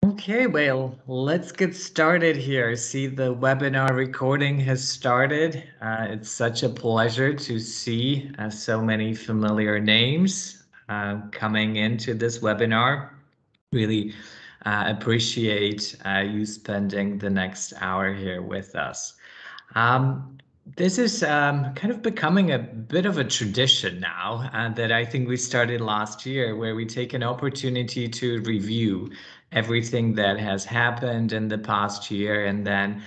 Okay, well, let's get started here. See, the webinar recording has started. It's such a pleasure to see so many familiar names coming into this webinar. Really appreciate you spending the next hour here with us. Um, this is kind of becoming a bit of a tradition now that I think we started last year, where we take an opportunity to review everything that has happened in the past year and then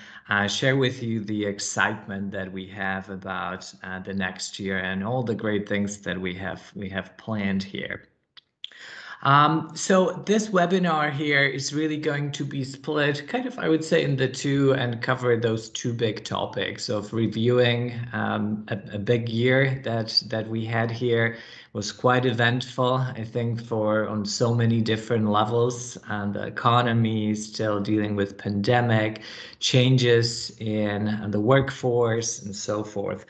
share with you the excitement that we have about the next year and all the great things that we have planned here. So this webinar here is really going to be split kind of, I would say, in the two and cover those two big topics of reviewing a big year that we had here. Was quite eventful, I think, for on so many different levels. And the economy is still dealing with pandemic, changes in the workforce and so forth.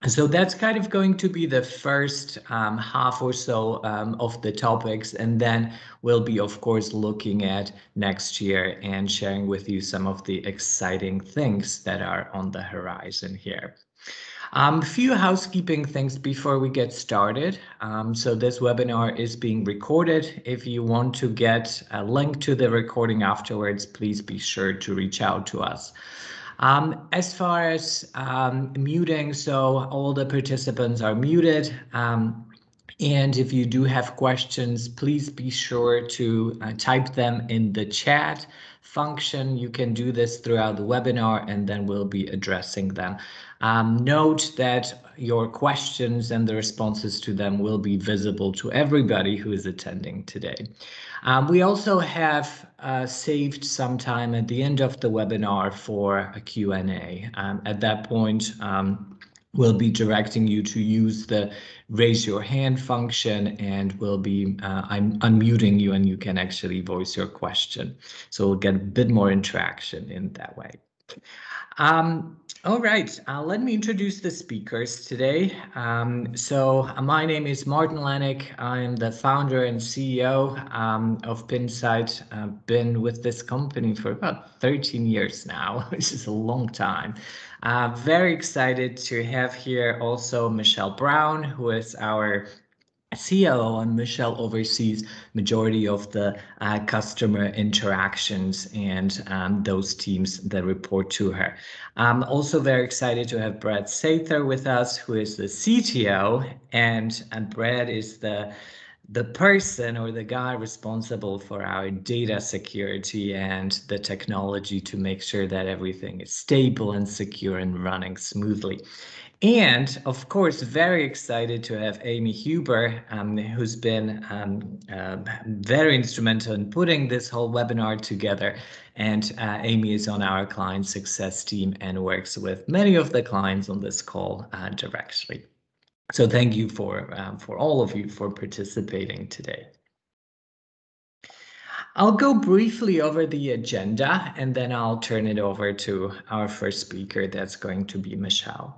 So that's kind of going to be the first half or so of the topics. And then we'll be, of course, looking at next year and sharing with you some of the exciting things that are on the horizon here. A few housekeeping things before we get started. So this webinar is being recorded. If you want to get a link to the recording afterwards, please be sure to reach out to us. As far as muting, so all the participants are muted. And if you do have questions, please be sure to type them in the chat function. You can do this throughout the webinar, and then we'll be addressing them. Note that your questions and the responses to them will be visible to everybody who is attending today. We also have saved some time at the end of the webinar for a Q&A. At that point, we'll be directing you to use the raise your hand function, and we'll be I'm unmuting you, and you can actually voice your question. So we'll get a bit more interaction in that way. All right, let me introduce the speakers today. My name is Martin Lanik. I'm the founder and CEO of Pinsight. I've been with this company for about 13 years now, which is a long time. Very excited to have here also Michelle Brown, who is our COO, and Michelle oversees majority of the customer interactions and those teams that report to her. I'm also very excited to have Brad Sather with us, who is the CTO, and Brad is the person or the guy responsible for our data security and the technology to make sure that everything is stable and secure and running smoothly. And of course, very excited to have Amy Huber, who's been very instrumental in putting this whole webinar together. And Amy is on our client success team and works with many of the clients on this call directly. So thank you for all of you for participating today. I'll go briefly over the agenda, and then I'll turn it over to our first speaker. That's going to be Michelle.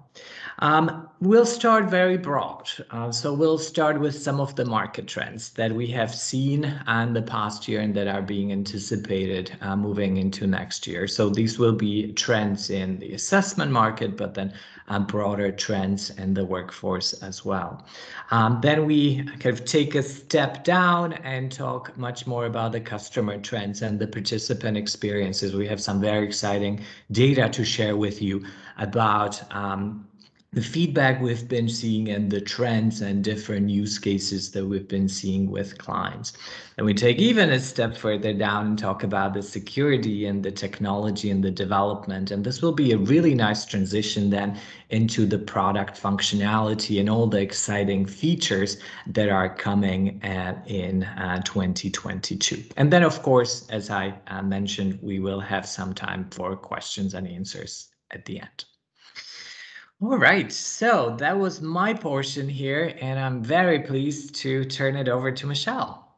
We'll start very broad. So we'll start with some of the market trends that we have seen in the past year and that are being anticipated moving into next year. So these will be trends in the assessment market, but then broader trends in the workforce as well. Then we kind of take a step down and talk much more about the customer trends and the participant experiences. We have some very exciting data to share with you about the feedback we've been seeing and the trends and different use cases that we've been seeing with clients. And we take even a step further down and talk about the security and the technology and the development. And this will be a really nice transition then into the product functionality and all the exciting features that are coming in 2022. And then, of course, as I mentioned, we will have some time for questions and answers at the end. All right, so that was my portion here, and I'm very pleased to turn it over to Michelle.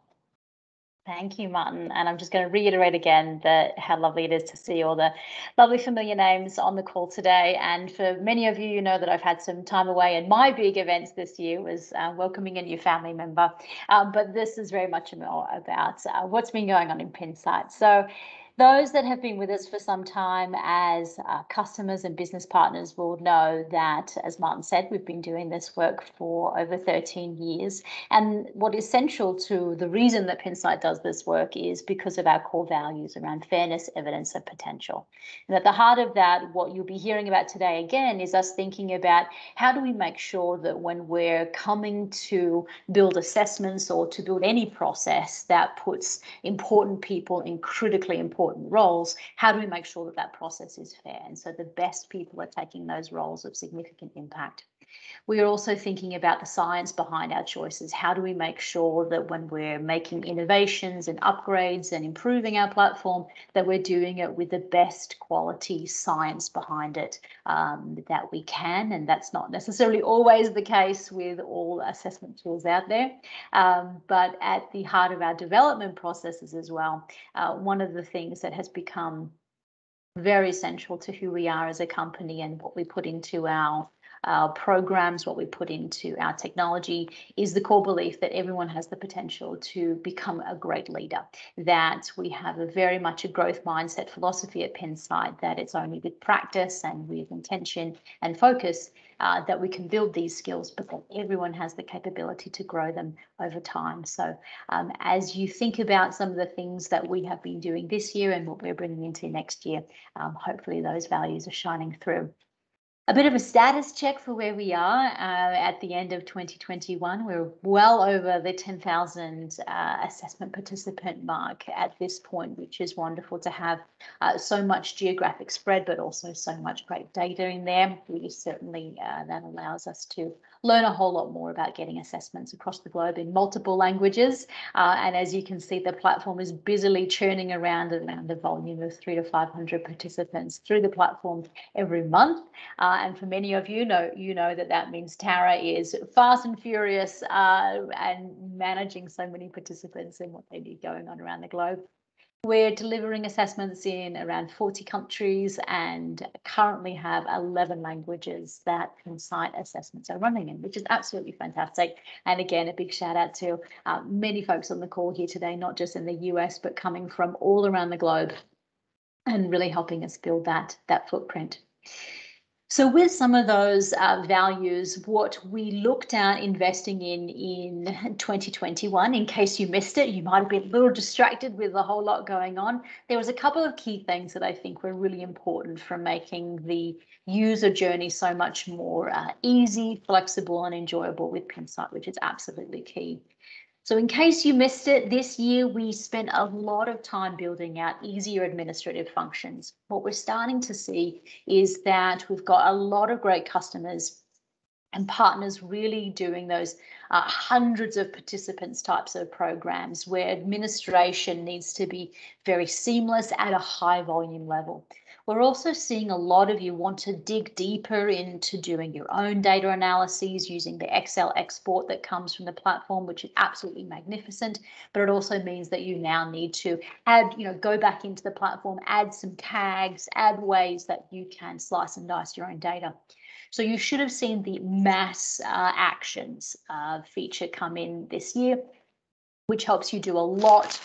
Thank you, Martin. And I'm just going to reiterate again that how lovely it is to see all the lovely familiar names on the call today. And for many of you, you know that I've had some time away, and my big events this year was welcoming a new family member. But this is very much more about what's been going on in Pinsight. So those that have been with us for some time as customers and business partners will know that, as Martin said, we've been doing this work for over 13 years. And what is central to the reason that Pinsight does this work is because of our core values around fairness, evidence, and potential. And at the heart of that, what you'll be hearing about today again is us thinking about how do we make sure that when we're coming to build assessments or to build any process that puts important people in critically important roles, how do we make sure that that process is fair? And so the best people are taking those roles of significant impact. We are also thinking about the science behind our choices. How do we make sure that when we're making innovations and upgrades and improving our platform, that we're doing it with the best quality science behind it that we can? And that's not necessarily always the case with all assessment tools out there. But at the heart of our development processes as well, one of the things that has become very central to who we are as a company and what we put into our programs, what we put into our technology, is the core belief that everyone has the potential to become a great leader, that we have a very much a growth mindset philosophy at Pinsight, that it's only with practice and with intention and focus that we can build these skills, but that everyone has the capability to grow them over time. So as you think about some of the things that we have been doing this year and what we're bringing into next year, hopefully those values are shining through. A bit of a status check for where we are at the end of 2021. We're well over the 10,000 assessment participant mark at this point, which is wonderful to have so much geographic spread, but also so much great data in there. We certainly, that allows us to learn a whole lot more about getting assessments across the globe in multiple languages. And as you can see, the platform is busily churning around a volume of 300 to 500 participants through the platform every month. And for many of you know that means Tara is fast and furious and managing so many participants and what they need going on around the globe. We're delivering assessments in around 40 countries and currently have 11 languages that Pinsight assessments are running in, which is absolutely fantastic. And again, a big shout out to many folks on the call here today, not just in the US, but coming from all around the globe and really helping us build that footprint. So with some of those values, what we looked at investing in 2021, in case you missed it, you might have been a little distracted with a whole lot going on. There was a couple of key things that I think were really important for making the user journey so much more easy, flexible, and enjoyable with Pinsight, which is absolutely key. So in case you missed it, this year we spent a lot of time building out easier administrative functions. What we're starting to see is that we've got a lot of great customers and partners really doing those hundreds of participants types of programs where administration needs to be very seamless at a high volume level. We're also seeing a lot of you want to dig deeper into doing your own data analyses using the Excel export that comes from the platform, which is absolutely magnificent. But it also means that you now need to add, go back into the platform, add some tags, add ways that you can slice and dice your own data. So you should have seen the mass actions feature come in this year, which helps you do a lot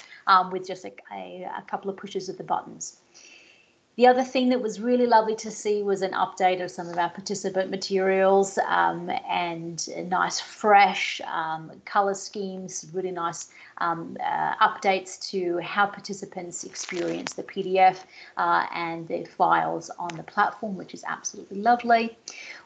with just a couple of pushes of the buttons. The other thing that was really lovely to see was an update of some of our participant materials and nice fresh color schemes, really nice updates to how participants experience the PDF and their files on the platform, which is absolutely lovely.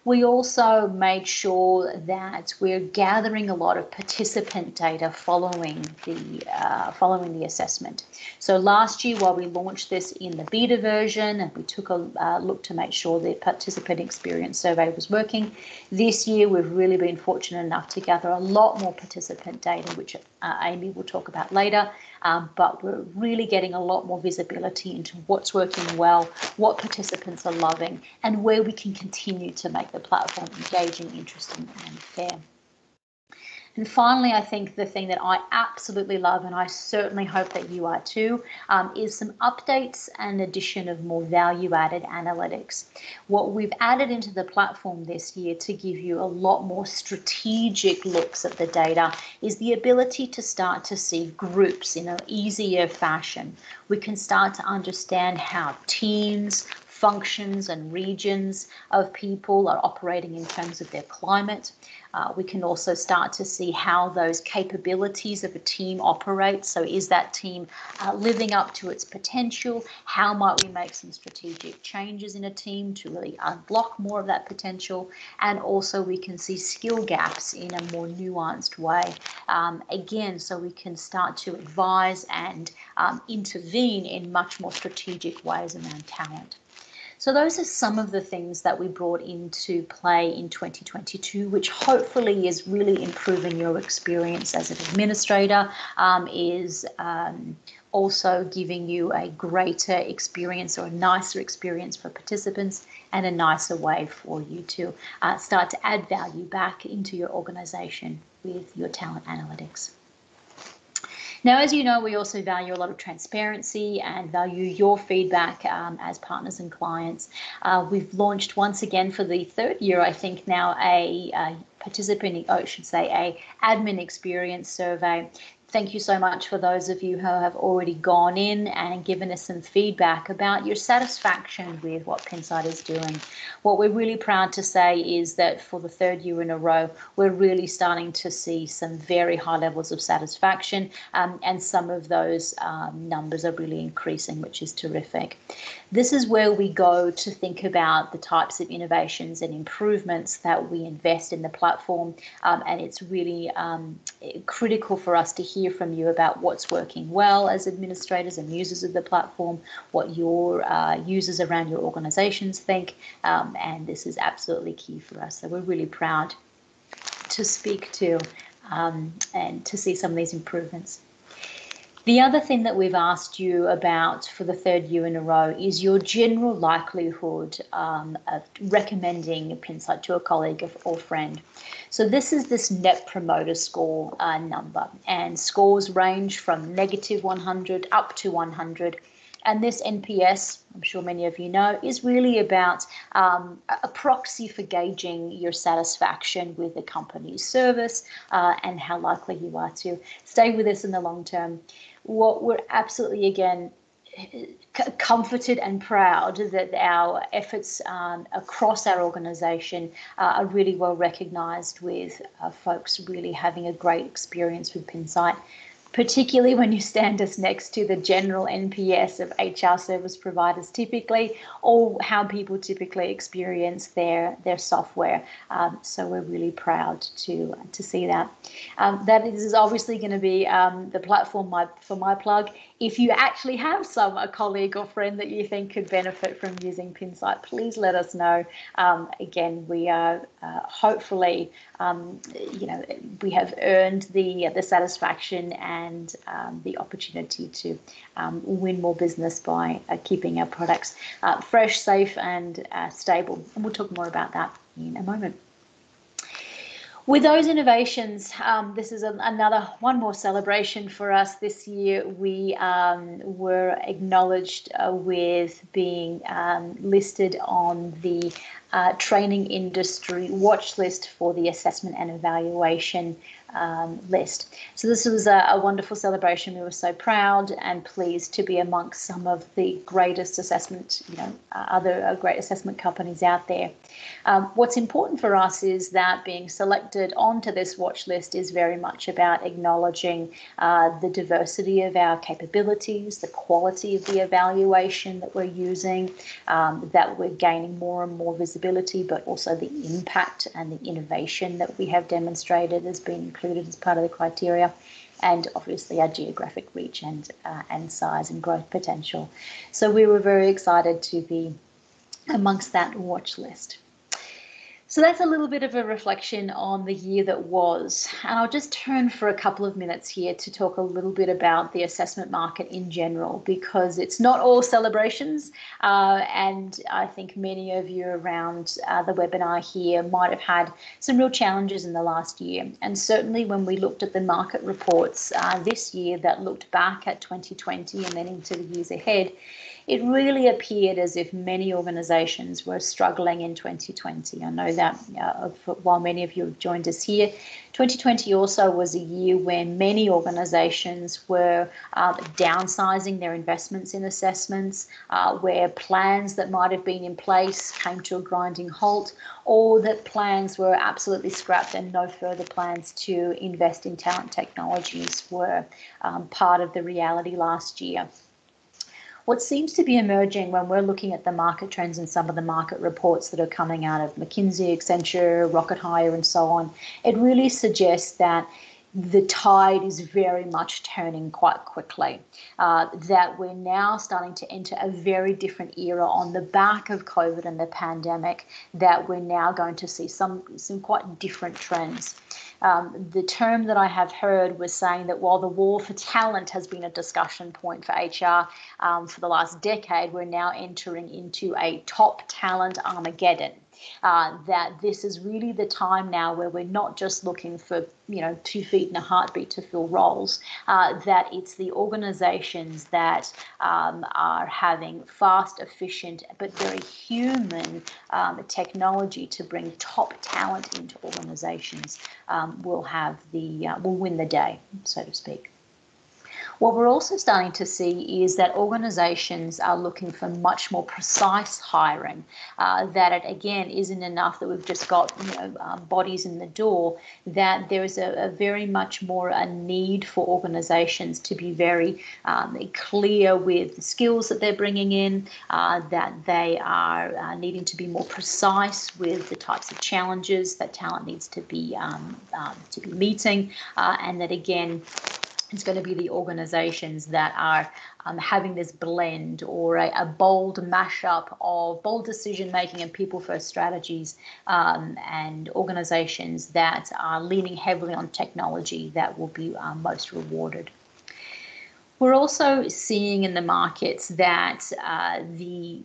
We also made sure that we're gathering a lot of participant data following the assessment. So last year, while we launched this in the beta version, and we took a look to make sure the participant experience survey was working, this year we've really been fortunate enough to gather a lot more participant data, which Amy will talk about later. But we're really getting a lot more visibility into what's working well, what participants are loving, and where we can continue to make the platform engaging, interesting, and fair. And finally, I think the thing that I absolutely love, and I certainly hope that you are too, is some updates and addition of more value-added analytics. What we've added into the platform this year to give you a lot more strategic looks at the data is the ability to start to see groups in an easier fashion. We can start to understand how teams, functions and regions of people are operating in terms of their climate. We can also start to see how those capabilities of a team operate. So is that team living up to its potential? How might we make some strategic changes in a team to really unlock more of that potential? And also we can see skill gaps in a more nuanced way. Again, so we can start to advise and intervene in much more strategic ways around talent. So those are some of the things that we brought into play in 2022, which hopefully is really improving your experience as an administrator, is also giving you a greater experience or a nicer experience for participants and a nicer way for you to start to add value back into your organization with your talent analytics. Now, as you know, we also value a lot of transparency and value your feedback as partners and clients. We've launched once again for the third year, I think now, a participant, I should say, a admin experience survey. Thank you so much for those of you who have already gone in and given us some feedback about your satisfaction with what Pinsight is doing. What we're really proud to say is that for the third year in a row, we're really starting to see some very high levels of satisfaction, and some of those numbers are really increasing, which is terrific. This is where we go to think about the types of innovations and improvements that we invest in the platform, and it's really critical for us to hear from you about what's working well as administrators and users of the platform, what your users around your organizations think, and this is absolutely key for us. So we're really proud to speak to and to see some of these improvements. The other thing that we've asked you about for the third year in a row is your general likelihood of recommending Pinsight to a colleague or friend. So this Net Promoter Score number, and scores range from -100 up to 100. And this NPS, I'm sure many of you know, is really about a proxy for gauging your satisfaction with the company's service and how likely you are to stay with us in the long term. What we're absolutely, again, comforted and proud that our efforts across our organisation are really well recognised, with folks really having a great experience with Pinsight, particularly when you stand us next to the general NPS of HR service providers typically, or how people typically experience their software. So we're really proud to see that. That is obviously going to be the platform for my plug. If you actually have a colleague or friend that you think could benefit from using Pinsight, please let us know. Again, we are hopefully, we have earned the satisfaction and the opportunity to win more business by keeping our products fresh, safe, and stable. And we'll talk more about that in a moment. With those innovations, this is one more celebration for us this year. We were acknowledged with being listed on the training industry watch list for the assessment and evaluation list. So this was a wonderful celebration. We were so proud and pleased to be amongst some of the greatest assessment, other great assessment companies out there. What's important for us is that being selected onto this watch list is very much about acknowledging the diversity of our capabilities, the quality of the evaluation that we're using, that we're gaining more and more visibility, but also the impact and the innovation that we have demonstrated has been included as part of the criteria, and obviously our geographic reach and size and growth potential. So we were very excited to be amongst that watch list. So that's a little bit of a reflection on the year that was. And I'll just turn for a couple of minutes here to talk a little bit about the assessment market in general, because it's not all celebrations. And I think many of you around the webinar here might have had some real challenges in the last year. And certainly when we looked at the market reports this year that looked back at 2020 and then into the years ahead, it really appeared as if many organizations were struggling in 2020. I know that while many of you have joined us here, 2020 also was a year when many organizations were downsizing their investments in assessments, where plans that might have been in place came to a grinding halt, or that plans were absolutely scrapped and no further plans to invest in talent technologies were part of the reality last year. What seems to be emerging when we're looking at the market trends and some of the market reports that are coming out of McKinsey, Accenture, Rocket Hire, and so on, it really suggests that the tide is very much turning quite quickly, that we're now starting to enter a very different era on the back of COVID and the pandemic, that we're now going to see some quite different trends. The term that I have heard was saying that while the war for talent has been a discussion point for HR for the last decade, we're now entering into a top talent Armageddon. That this is really the time now where we're not just looking for 2 feet and a heartbeat to fill roles, that it's the organizations that are having fast, efficient, but very human technology to bring top talent into organizations will win the day, so to speak. What we're also starting to see is that organizations are looking for much more precise hiring, that it again isn't enough that we've just got bodies in the door, that there is a very much more a need for organizations to be very clear with the skills that they're bringing in, that they are needing to be more precise with the types of challenges that talent needs to be meeting, and that again, it's going to be the organizations that are having this blend or a bold mashup of bold decision making and people first strategies, and organizations that are leaning heavily on technology that will be most rewarded. We're also seeing in the markets that the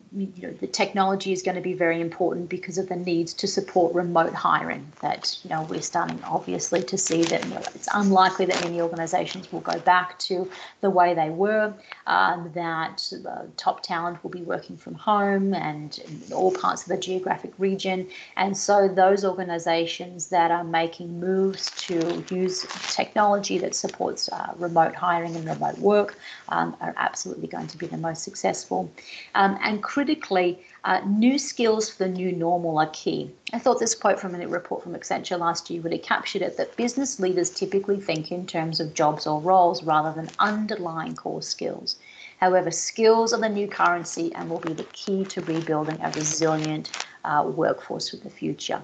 technology is going to be very important because of the needs to support remote hiring. That we're starting obviously to see that it's unlikely that many organizations will go back to the way they were. That top talent will be working from home and in all parts of the geographic region, and so those organizations that are making moves to use technology that supports remote hiring and remote work are absolutely going to be the most successful. And critically, new skills for the new normal are key. I thought this quote from a report from Accenture last year really captured it, that business leaders typically think in terms of jobs or roles rather than underlying core skills. However, skills are the new currency and will be the key to rebuilding a resilient workforce for the future.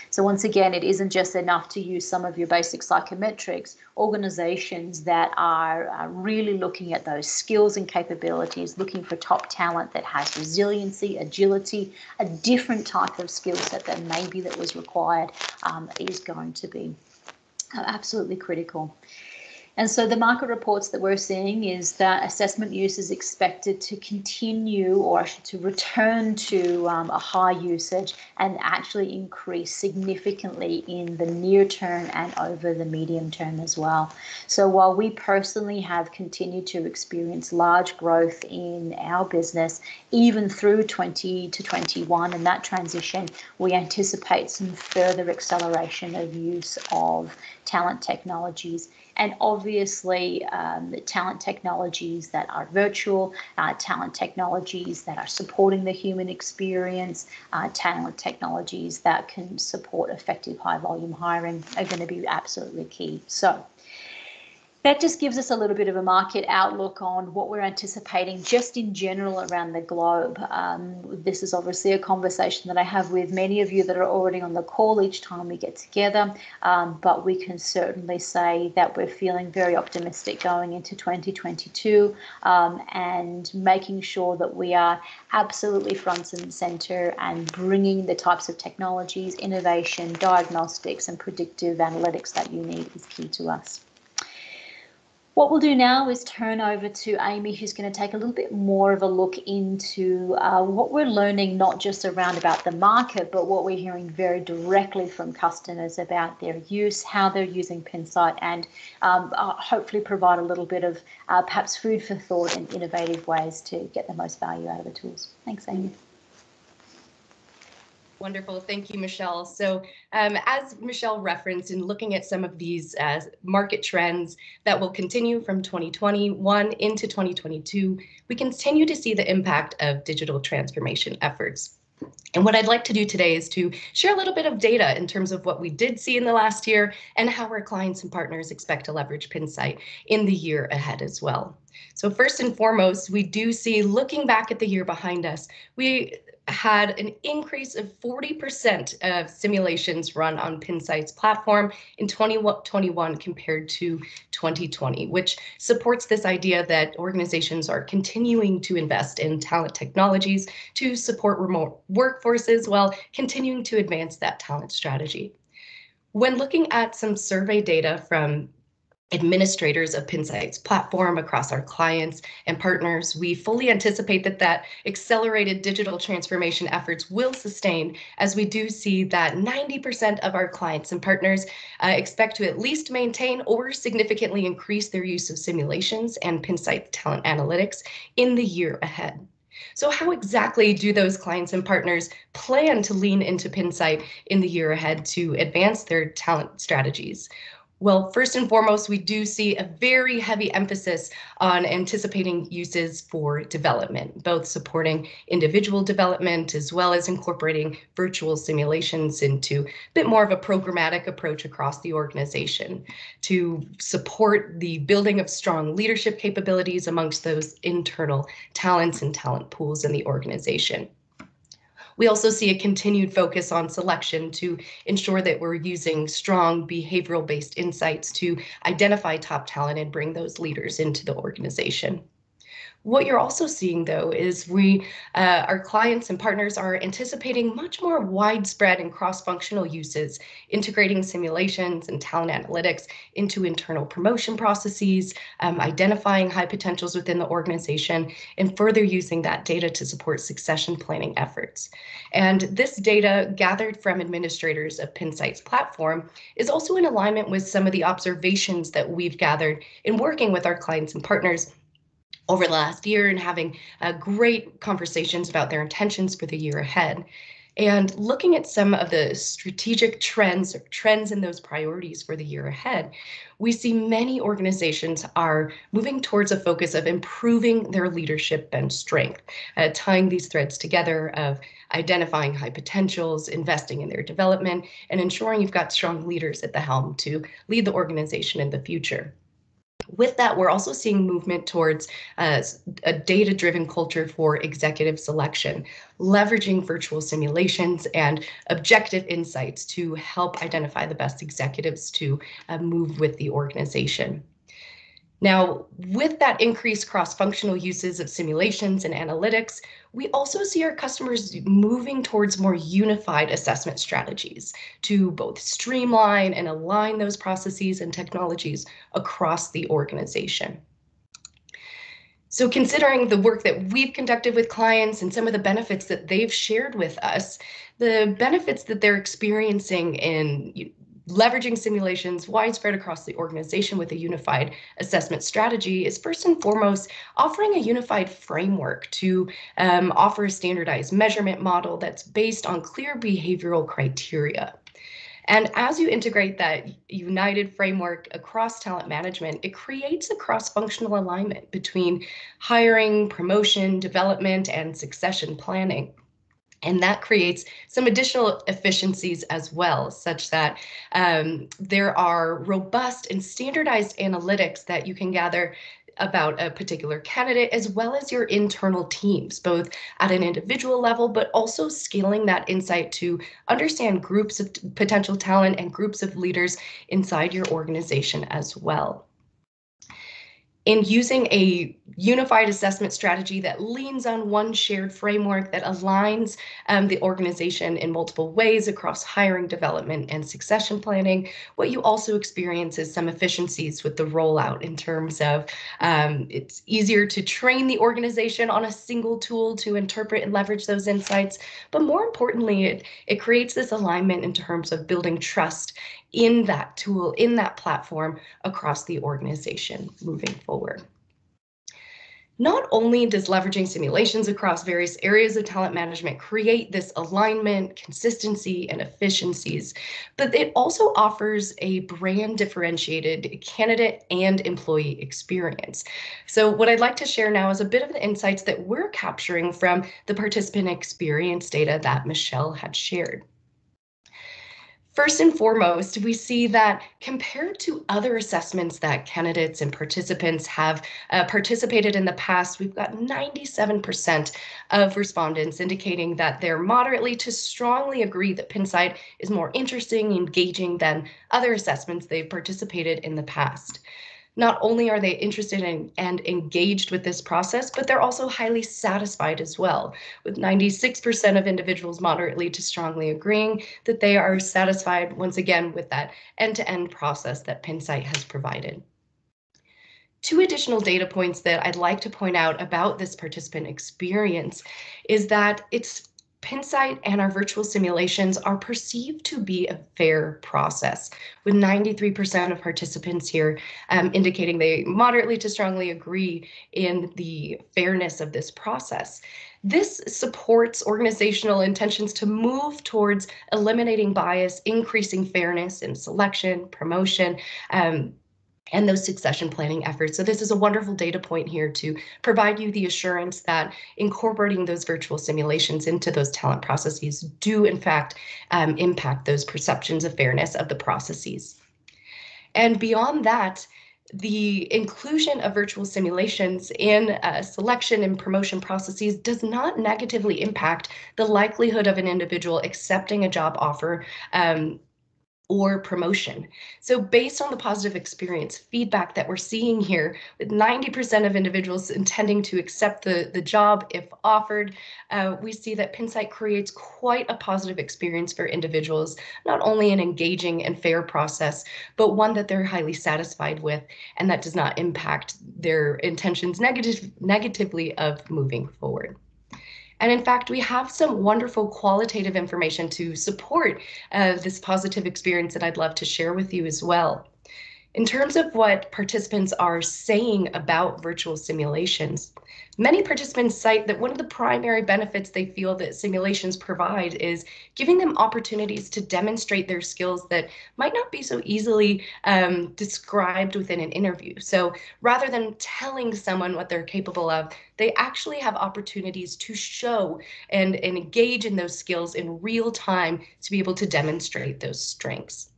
So once again, it isn't just enough to use some of your basic psychometrics. Organizations that are really looking at those skills and capabilities, looking for top talent that has resiliency, agility, a different type of skill set that maybe that was required, is going to be absolutely critical. And so the market reports that we're seeing is that assessment use is expected to continue, or to return to a high usage and actually increase significantly in the near term and over the medium term as well. So while we personally have continued to experience large growth in our business, even through 20 to 21 and that transition, we anticipate some further acceleration of use of talent technologies. And obviously, the talent technologies that are virtual, talent technologies that are supporting the human experience, talent technologies that can support effective high volume hiring are going to be absolutely key. So that just gives us a little bit of a market outlook on what we're anticipating just in general around the globe. This is obviously a conversation that I have with many of you that are already on the call each time we get together, but we can certainly say that we're feeling very optimistic going into 2022 and making sure that we are absolutely front and center and bringing the types of technologies, innovation, diagnostics and predictive analytics that you need is key to us. What we'll do now is turn over to Amy, who's going to take a little bit more of a look into what we're learning, not just around about the market, but what we're hearing very directly from customers about their use, how they're using Pinsight, and hopefully provide a little bit of perhaps food for thought and innovative ways to get the most value out of the tools. Thanks, Amy. Wonderful. Thank you, Michelle. So as Michelle referenced, in looking at some of these market trends that will continue from 2021 into 2022, we continue to see the impact of digital transformation efforts. And what I'd like to do today is to share a little bit of data in terms of what we did see in the last year and how our clients and partners expect to leverage Pinsight in the year ahead as well. So first and foremost, we do see, looking back at the year behind us, we had an increase of 40% of simulations run on Pinsight's platform in 2021 compared to 2020, which supports this idea that organizations are continuing to invest in talent technologies to support remote workforces while continuing to advance that talent strategy. When looking at some survey data from administrators of Pinsight's platform across our clients and partners, we fully anticipate that accelerated digital transformation efforts will sustain, as we do see that 90% of our clients and partners expect to at least maintain or significantly increase their use of simulations and Pinsight talent analytics in the year ahead. So how exactly do those clients and partners plan to lean into Pinsight in the year ahead to advance their talent strategies? Well, first and foremost, we do see a very heavy emphasis on anticipating uses for development, both supporting individual development as well as incorporating virtual simulations into a bit more of a programmatic approach across the organization to support the building of strong leadership capabilities amongst those internal talents and talent pools in the organization. We also see a continued focus on selection to ensure that we're using strong behavioral-based insights to identify top talent and bring those leaders into the organization. What you're also seeing, though, is our clients and partners are anticipating much more widespread and cross-functional uses, integrating simulations and talent analytics into internal promotion processes, identifying high potentials within the organization, and further using that data to support succession planning efforts. And this data gathered from administrators of Pinsight's platform is also in alignment with some of the observations that we've gathered in working with our clients and partners over the last year and having great conversations about their intentions for the year ahead. And looking at some of the strategic trends in those priorities for the year ahead, we see many organizations are moving towards a focus of improving their leadership bench strength, tying these threads together of identifying high potentials, investing in their development, and ensuring you've got strong leaders at the helm to lead the organization in the future. With that, we're also seeing movement towards a data-driven culture for executive selection, leveraging virtual simulations and objective insights to help identify the best executives to move with the organization. Now, with that increased cross-functional uses of simulations and analytics, we also see our customers moving towards more unified assessment strategies to both streamline and align those processes and technologies across the organization. So considering the work that we've conducted with clients and some of the benefits that they've shared with us, the benefits that they're experiencing in leveraging simulations widespread across the organization with a unified assessment strategy is first and foremost offering a unified framework to offer a standardized measurement model that's based on clear behavioral criteria. And as you integrate that united framework across talent management, it creates a cross-functional alignment between hiring, promotion, development, and succession planning. And that creates some additional efficiencies as well, such that there are robust and standardized analytics that you can gather about a particular candidate, as well as your internal teams, both at an individual level, but also scaling that insight to understand groups of potential talent and groups of leaders inside your organization as well. In using a unified assessment strategy that leans on one shared framework that aligns the organization in multiple ways across hiring, development, and succession planning, what you also experience is some efficiencies with the rollout in terms of it's easier to train the organization on a single tool to interpret and leverage those insights, but more importantly, it creates this alignment in terms of building trust in that tool, in that platform across the organization moving forward. Not only does leveraging simulations across various areas of talent management create this alignment, consistency, and efficiencies, but it also offers a brand differentiated candidate and employee experience. So what I'd like to share now is a bit of the insights that we're capturing from the participant experience data that Michelle had shared. First and foremost, we see that compared to other assessments that candidates and participants have participated in the past, we've got 97% of respondents indicating that they're moderately to strongly agree that Pinsight is more interesting, engaging than other assessments they've participated in the past. Not only are they interested in and engaged with this process, but they're also highly satisfied as well, with 96% of individuals moderately to strongly agreeing that they are satisfied, once again, with that end-to-end process that Pinsight has provided. Two additional data points that I'd like to point out about this participant experience is that Pinsight and our virtual simulations are perceived to be a fair process, with 93% of participants here indicating they moderately to strongly agree in the fairness of this process. This supports organizational intentions to move towards eliminating bias, increasing fairness in selection, promotion, and those succession planning efforts. So this is a wonderful data point here to provide you the assurance that incorporating those virtual simulations into those talent processes do in fact impact those perceptions of fairness of the processes. And beyond that, the inclusion of virtual simulations in selection and promotion processes does not negatively impact the likelihood of an individual accepting a job offer or promotion. So based on the positive experience feedback that we're seeing here, with 90% of individuals intending to accept the job if offered, we see that Pinsight creates quite a positive experience for individuals, not only an engaging and fair process, but one that they're highly satisfied with and that does not impact their intentions negatively of moving forward. And in fact, we have some wonderful qualitative information to support this positive experience that I'd love to share with you as well. In terms of what participants are saying about virtual simulations, many participants cite that one of the primary benefits they feel that simulations provide is giving them opportunities to demonstrate their skills that might not be so easily described within an interview. So rather than telling someone what they're capable of, they actually have opportunities to show and engage in those skills in real time to be able to demonstrate those strengths.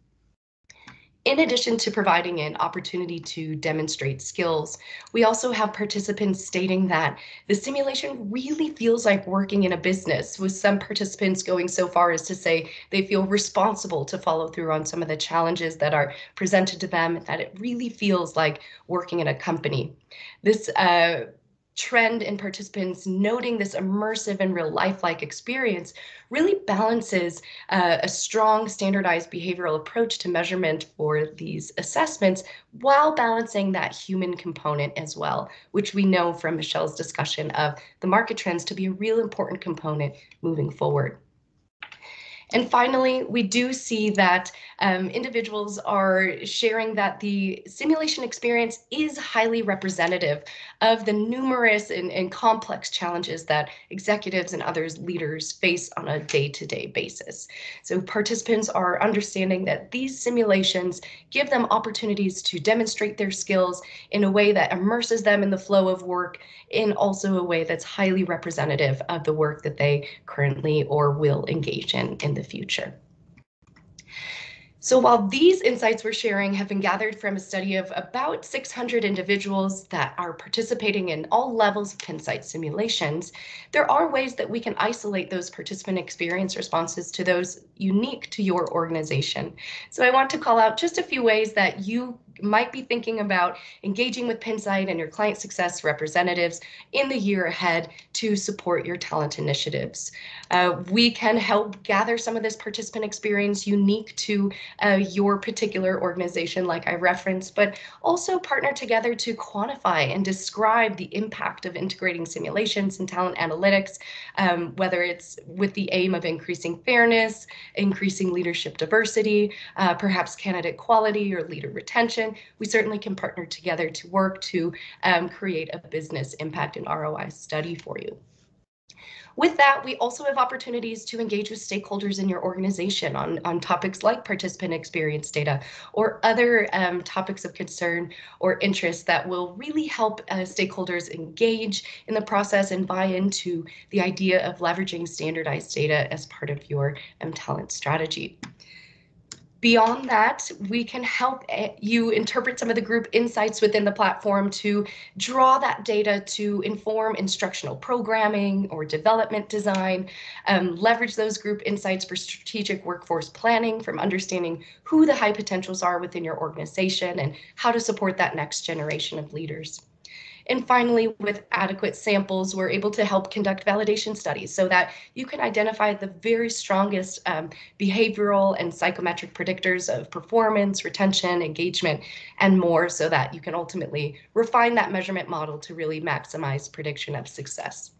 In addition to providing an opportunity to demonstrate skills, we also have participants stating that the simulation really feels like working in a business, with some participants going so far as to say they feel responsible to follow through on some of the challenges that are presented to them, that it really feels like working in a company. This trend in participants noting this immersive and real life-like experience really balances a strong standardized behavioral approach to measurement for these assessments while balancing that human component as well, which we know from Michelle's discussion of the market trends to be a real important component moving forward. And finally, we do see that individuals are sharing that the simulation experience is highly representative of the numerous and complex challenges that executives and others leaders face on a day-to-day basis. So participants are understanding that these simulations give them opportunities to demonstrate their skills in a way that immerses them in the flow of work, in also a way that's highly representative of the work that they currently or will engage in the future. So while these insights we're sharing have been gathered from a study of about 600 individuals that are participating in all levels of Pinsight simulations, there are ways that we can isolate those participant experience responses to those unique to your organization. So I want to call out just a few ways that you might be thinking about engaging with Pinsight and your client success representatives in the year ahead to support your talent initiatives. We can help gather some of this participant experience unique to your particular organization, like I referenced, but also partner together to quantify and describe the impact of integrating simulations and talent analytics, whether it's with the aim of increasing fairness, increasing leadership diversity, perhaps candidate quality or leader retention. We certainly can partner together to work to create a business impact and ROI study for you. With that, we also have opportunities to engage with stakeholders in your organization on topics like participant experience data or other topics of concern or interest that will really help stakeholders engage in the process and buy into the idea of leveraging standardized data as part of your talent strategy. Beyond that, we can help you interpret some of the group insights within the platform to draw that data to inform instructional programming or development design, leverage those group insights for strategic workforce planning, from understanding who the high potentials are within your organization and how to support that next generation of leaders. And finally, with adequate samples, we're able to help conduct validation studies so that you can identify the very strongest behavioral and psychometric predictors of performance, retention, engagement, and more, so that you can ultimately refine that measurement model to really maximize prediction of success.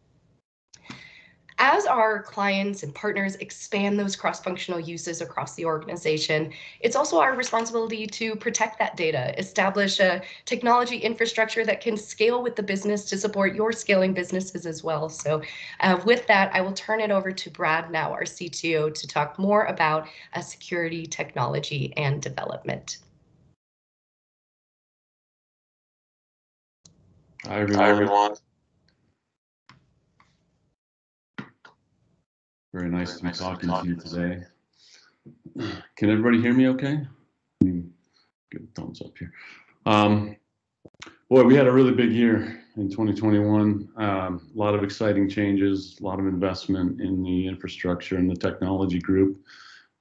As our clients and partners expand those cross-functional uses across the organization, it's also our responsibility to protect that data, establish a technology infrastructure that can scale with the business to support your scaling businesses as well. So with that, I will turn it over to Brad now, our CTO, to talk more about security, technology, and development. Hi, everyone. Very nice to be talking to you today. Can everybody hear me okay? Give a thumbs up here. Boy, we had a really big year in 2021. A lot of exciting changes, a lot of investment in the infrastructure and the technology group.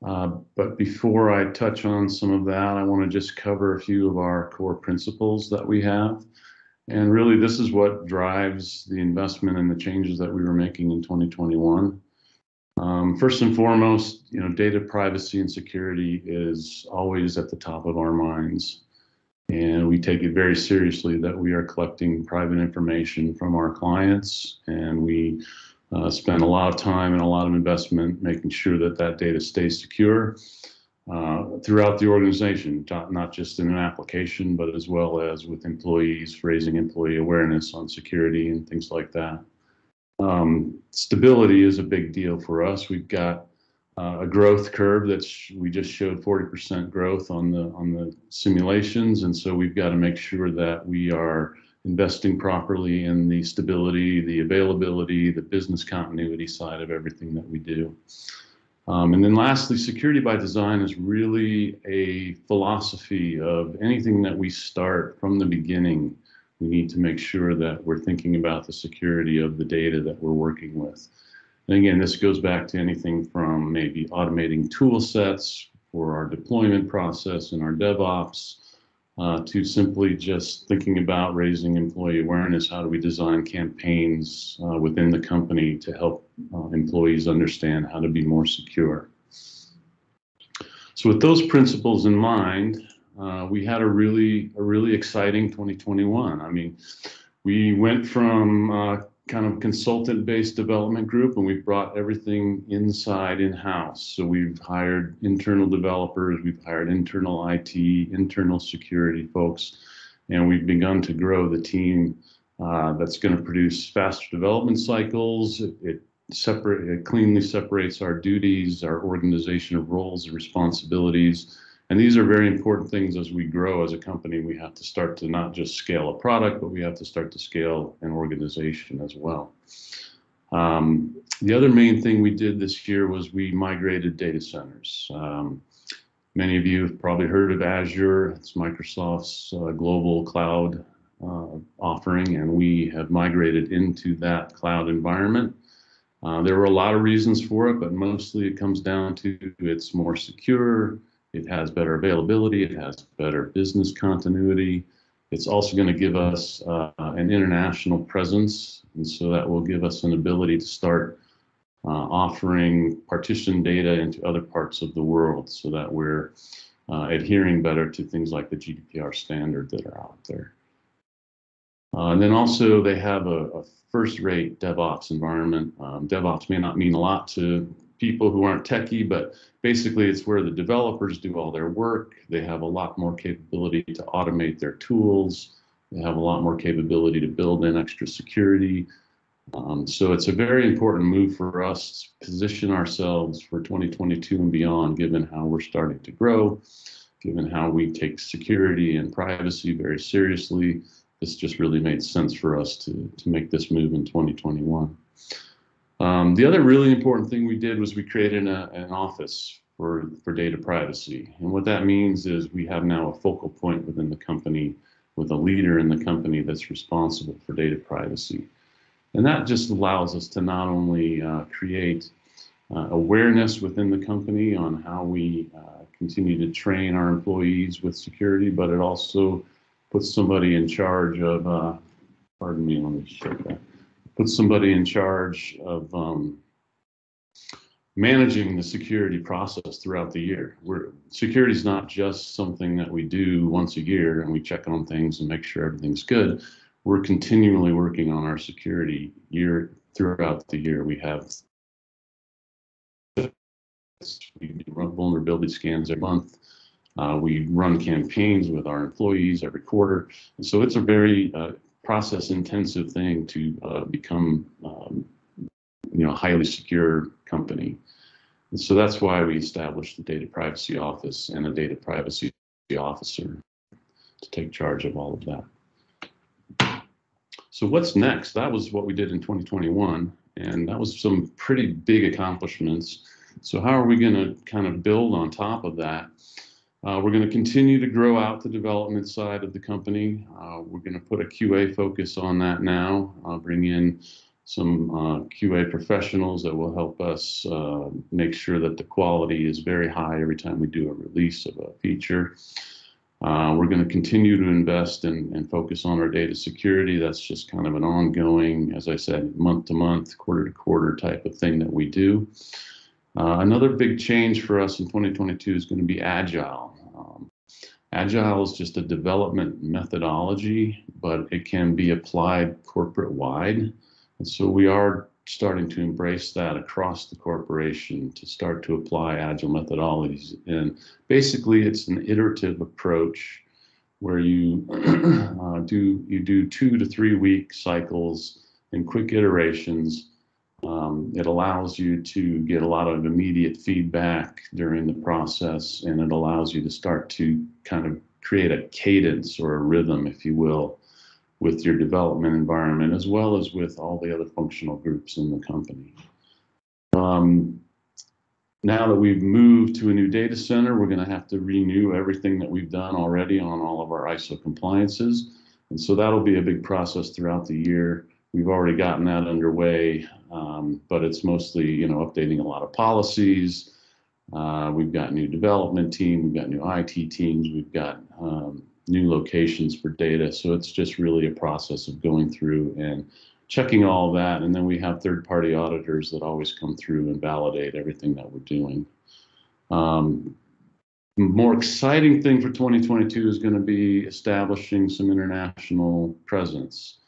But before I touch on some of that, I want to just cover a few of our core principles that we have. And really, this is what drives the investment and the changes that we were making in 2021. First and foremost, data privacy and security is always at the top of our minds. And we take it very seriously that we are collecting private information from our clients, and we spend a lot of time and a lot of investment making sure that that data stays secure throughout the organization, not just in an application, but as well as with employees, raising employee awareness on security and things like that. Stability is a big deal for us. We've got a growth curve we just showed 40% growth on the simulations, and so we've got to make sure that we are investing properly in the stability, the availability, the business continuity side of everything that we do. And then lastly, security by design is really a philosophy of anything that we start from the beginning. We need to make sure that we're thinking about the security of the data that we're working with. And again, this goes back to anything from maybe automating tool sets for our deployment process and our DevOps, to simply just thinking about raising employee awareness. How do we design campaigns within the company to help employees understand how to be more secure? So with those principles in mind, we had a really exciting 2021. I mean, we went from kind of consultant-based development group, and we've brought everything in-house. So we've hired internal developers, we've hired internal IT, internal security folks, and we've begun to grow the team that's going to produce faster development cycles. It cleanly separates our duties, our organization of roles and responsibilities. And these are very important things as we grow as a company. We have to start to not just scale a product, but we have to start to scale an organization as well. The other main thing we did this year was we migrated data centers. Many of you have probably heard of Azure. It's Microsoft's global cloud offering, and we have migrated into that cloud environment. There were a lot of reasons for it, but mostly it comes down to it's more secure. It has better availability, it has better business continuity. It's also going to give us an international presence, and so that will give us an ability to start offering partition data into other parts of the world so that we're adhering better to things like the GDPR standard that are out there. And then also they have a first-rate DevOps environment. DevOps may not mean a lot to people who aren't techie, but basically it's where the developers do all their work. They have a lot more capability to automate their tools. They have a lot more capability to build in extra security. So it's a very important move for us to position ourselves for 2022 and beyond, given how we're starting to grow, given how we take security and privacy very seriously. This just really made sense for us to make this move in 2021. The other really important thing we did was we created an office for data privacy. And what that means is we have now a focal point within the company with a leader in the company that's responsible for data privacy. And that just allows us to not only create awareness within the company on how we continue to train our employees with security, but it also puts somebody in charge of, pardon me, let me check that. Put somebody in charge of managing the security process throughout the year. Security is not just something that we do once a year and we check on things and make sure everything's good. We're continually working on our security throughout the year. We run vulnerability scans every month. We run campaigns with our employees every quarter. And so it's a very process-intensive thing to become, a highly secure company. And so that's why we established the Data Privacy Office and a Data Privacy Officer to take charge of all of that. So what's next? That was what we did in 2021, and that was some pretty big accomplishments. So how are we going to kind of build on top of that? We're going to continue to grow out the development side of the company. We're going to put a QA focus on that now, bring in some QA professionals that will help us make sure that the quality is very high every time we do a release of a feature. We're going to continue to invest and focus on our data security. That's just kind of an ongoing, as I said, month to month, quarter to quarter type of thing that we do. Another big change for us in 2022 is going to be Agile. Agile is just a development methodology, but it can be applied corporate-wide. And so we are starting to embrace that across the corporation to start to apply Agile methodologies. And basically, it's an iterative approach where you do 2 to 3 week cycles in quick iterations. It allows you to get a lot of immediate feedback during the process, and it allows you to start to kind of create a cadence or a rhythm, if you will, with your development environment, as well as with all the other functional groups in the company. Now that we've moved to a new data center, we're going to have to renew everything that we've done already on all of our ISO compliances. And so that'll be a big process throughout the year. We've already gotten that underway, but it's mostly, updating a lot of policies. We've got new development team, we've got new IT teams, we've got new locations for data. So it's just really a process of going through and checking all of that. And then we have third-party auditors that always come through and validate everything that we're doing. More exciting thing for 2022 is going to be establishing some international presence.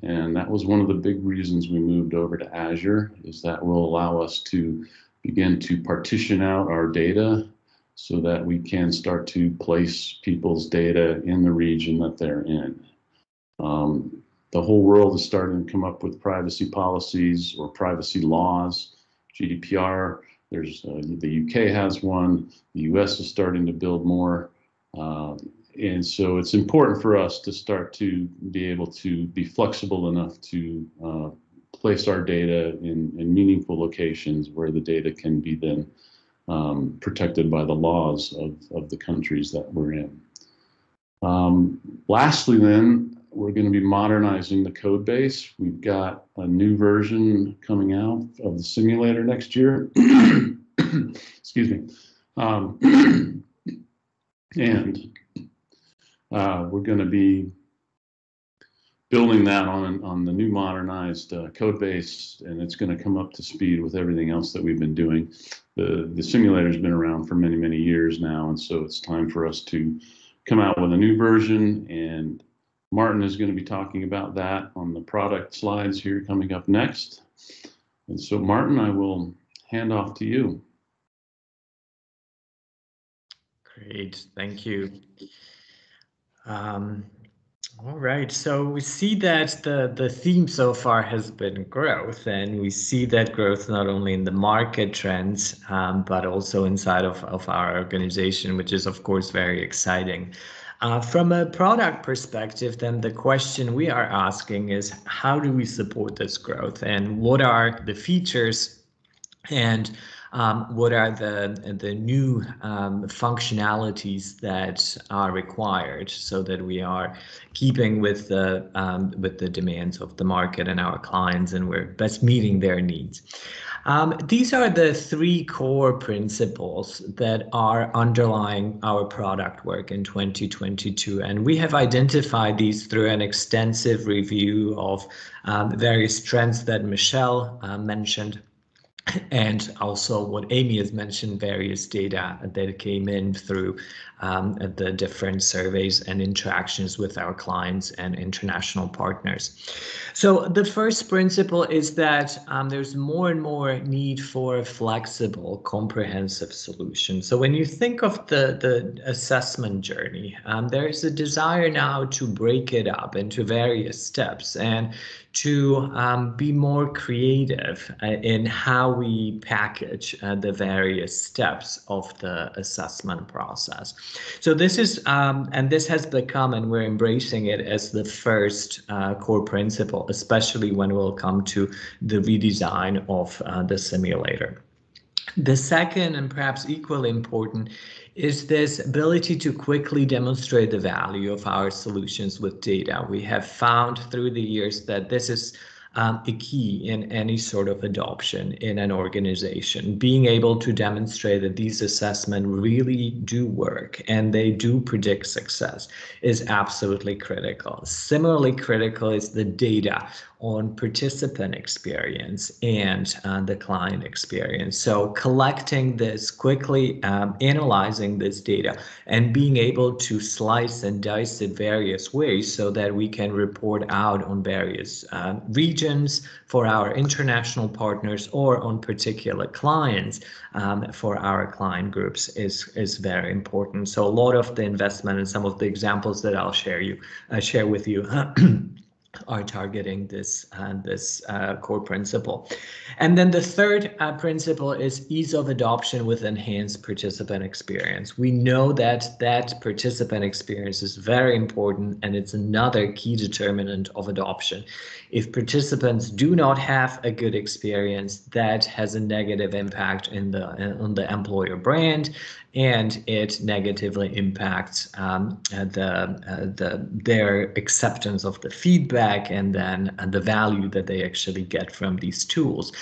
And that was one of the big reasons we moved over to Azure, is that will allow us to begin to partition out our data so that we can start to place people's data in the region that they're in. The whole world is starting to come up with privacy policies or privacy laws. GDPR, there's the UK has one, the US is starting to build more. And so it's important for us to start to be able to be flexible enough to place our data in meaningful locations where the data can be then protected by the laws of the countries that we're in. Lastly, then, we're going to be modernizing the code base. We've got a new version coming out of the simulator next year. Excuse me. And we're going to be building that on the new modernized code base, and it's going to come up to speed with everything else that we've been doing. The simulator's been around for many, many years now, and so it's time for us to come out with a new version, and Martin is going to be talking about that on the product slides here coming up next. And so, Martin, I will hand off to you. Great, thank you. All right, so we see that the theme so far has been growth, and we see that growth not only in the market trends, but also inside of our organization, which is of course very exciting. From a product perspective, then the question we are asking is, how do we support this growth, and what are the features, and what are the new functionalities that are required so that we are keeping with the demands of the market and our clients, and we're best meeting their needs. These are the three core principles that are underlying our product work in 2022, and we have identified these through an extensive review of various trends that Michelle mentioned, and also what Amy has mentioned, various data that came in through the different surveys and interactions with our clients and international partners. So the first principle is that there's more and more need for a flexible, comprehensive solution. So when you think of the assessment journey, there is a desire now to break it up into various steps and to be more creative in how we package the various steps of the assessment process. So this is, and this has become, and we're embracing it as the first core principle, especially when we'll come to the redesign of the simulator. The second, and perhaps equally important, is this ability to quickly demonstrate the value of our solutions with data. We have found through the years that this is a key in any sort of adoption in an organization. Being able to demonstrate that these assessments really do work and they do predict success is absolutely critical. Similarly critical is the data on participant experience and the client experience. So collecting this quickly, analyzing this data, and being able to slice and dice it various ways so that we can report out on various regions for our international partners or on particular clients for our client groups is very important. So a lot of the investment and some of the examples that I'll share with you are targeting this core principle. And then the third principle is ease of adoption with enhanced participant experience. We know that that participant experience is very important, and it's another key determinant of adoption. If participants do not have a good experience, that has a negative impact on the employer brand, and it negatively impacts their acceptance of the feedback and then the value that they actually get from these tools.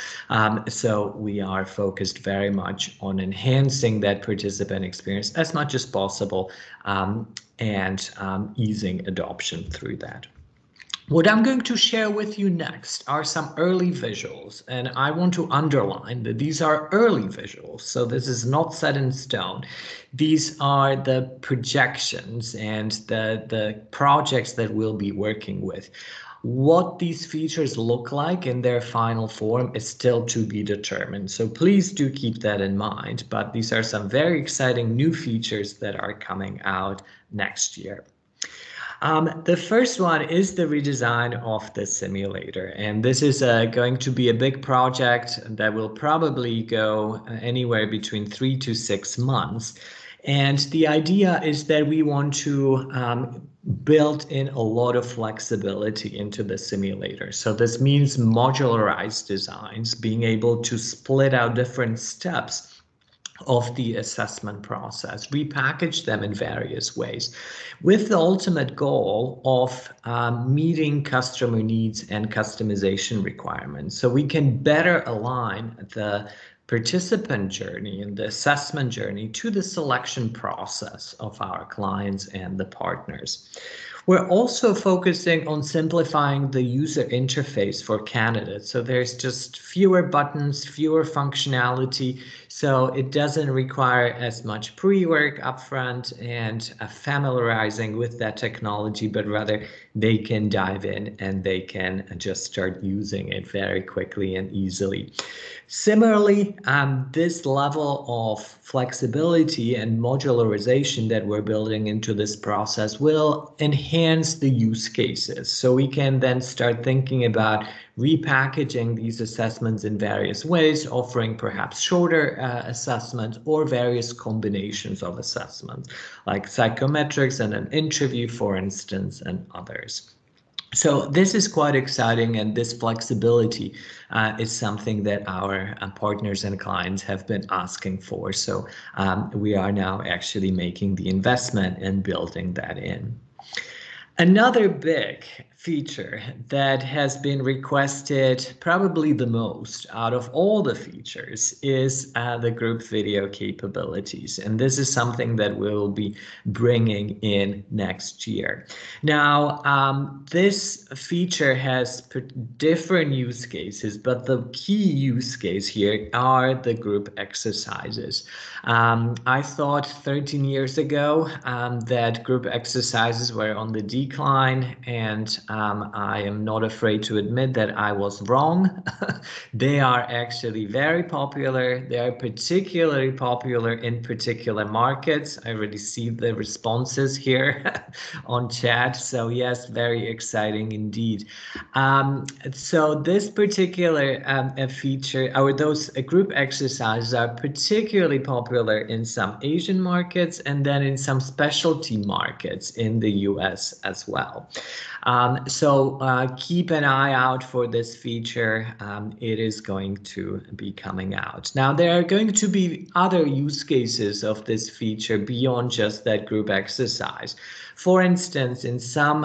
So we are focused very much on enhancing that participant experience as much as possible and easing adoption through that. What I'm going to share with you next are some early visuals, and I want to underline that these are early visuals, so this is not set in stone. These are the projections and the projects that we'll be working with. What these features look like in their final form is still to be determined. So please do keep that in mind. But these are some very exciting new features that are coming out next year. The first one is the redesign of the simulator, and this is going to be a big project that will probably go anywhere between 3 to 6 months. And the idea is that we want to build in a lot of flexibility into the simulator. So this means modularized designs, being able to split out different steps of the assessment process, repackage them in various ways, with the ultimate goal of meeting customer needs and customization requirements. So we can better align the participant journey and the assessment journey to the selection process of our clients and the partners. We're also focusing on simplifying the user interface for candidates. So there's just fewer buttons, fewer functionality. So it doesn't require as much pre-work upfront and familiarizing with that technology, but rather they can dive in and they can just start using it very quickly and easily. Similarly, this level of flexibility and modularization that we're building into this process will enhance the use cases. So we can then start thinking about repackaging these assessments in various ways, offering perhaps shorter assessments or various combinations of assessments, like psychometrics and an interview, for instance, and others. So this is quite exciting, and this flexibility is something that our partners and clients have been asking for. So we are now actually making the investment in building that in. Another big feature that has been requested probably the most out of all the features is the group video capabilities. And this is something that we'll be bringing in next year. Now, this feature has different use cases, but the key use case here are the group exercises. I thought 13 years ago that group exercises were on the decline, and I am not afraid to admit that I was wrong. They are actually very popular. They are particularly popular in particular markets. I already see the responses here on chat. So yes, very exciting indeed. So this particular feature, or those group exercises, are particularly popular in some Asian markets and then in some specialty markets in the US as well. So keep an eye out for this feature. It is going to be coming out. Now, there are going to be other use cases of this feature beyond just that group exercise. For instance, in some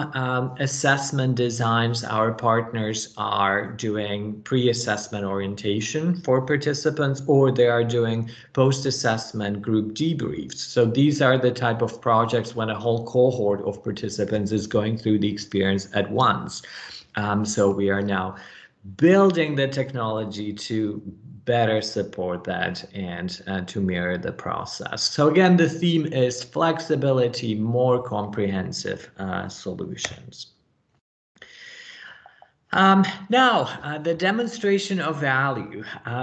assessment designs, our partners are doing pre-assessment orientation for participants, or they are doing post-assessment group debriefs. So these are the type of projects when a whole cohort of participants is going through the experience at once. So we are now building the technology to better support that and to mirror the process. So again, the theme is flexibility, more comprehensive solutions. Now, the demonstration of value.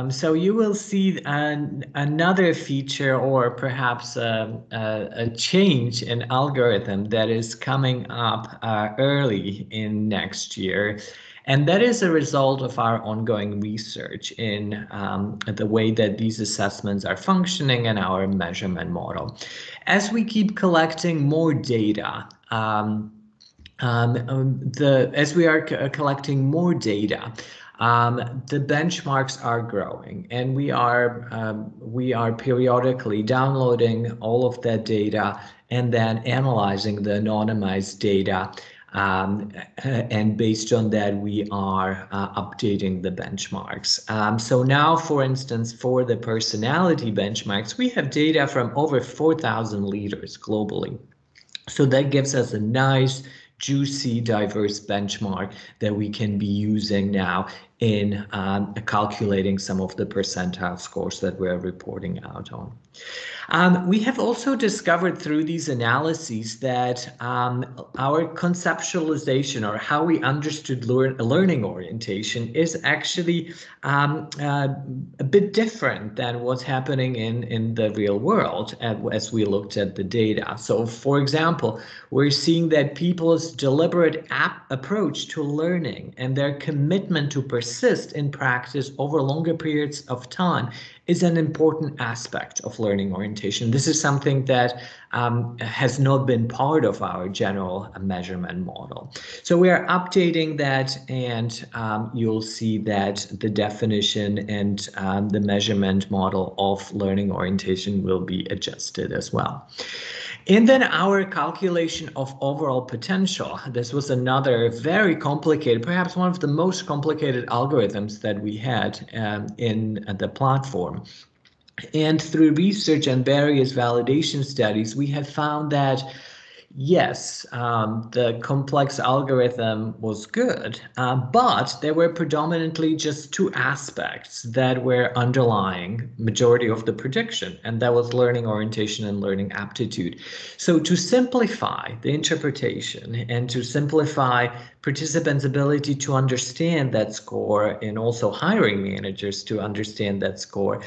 So you will see another feature, or perhaps a change in algorithm that is coming up early in next year. And that is a result of our ongoing research in the way that these assessments are functioning and our measurement model. As we keep collecting more data, as we are collecting more data, the benchmarks are growing, and we are periodically downloading all of that data and then analyzing the anonymized data. And based on that, we are updating the benchmarks. So now, for instance, for the personality benchmarks, we have data from over 4,000 leaders globally. So that gives us a nice, juicy, diverse benchmark that we can be using now in calculating some of the percentile scores that we're reporting out on. We have also discovered through these analyses that our conceptualization, or how we understood learning orientation, is actually a bit different than what's happening in the real world as we looked at the data. So, for example, we're seeing that people's deliberate approach to learning and their commitment to persist in practice over longer periods of time is an important aspect of learning orientation. This is something that has not been part of our general measurement model. So we are updating that, and you'll see that the definition and the measurement model of learning orientation will be adjusted as well. And then our calculation of overall potential. This was another very complicated, perhaps one of the most complicated algorithms that we had in the platform. And through research and various validation studies, we have found that yes, the complex algorithm was good, but there were predominantly just two aspects that were underlying majority of the prediction, and that was learning orientation and learning aptitude. So to simplify the interpretation and to simplify participants' ability to understand that score, and also hiring managers to understand that score,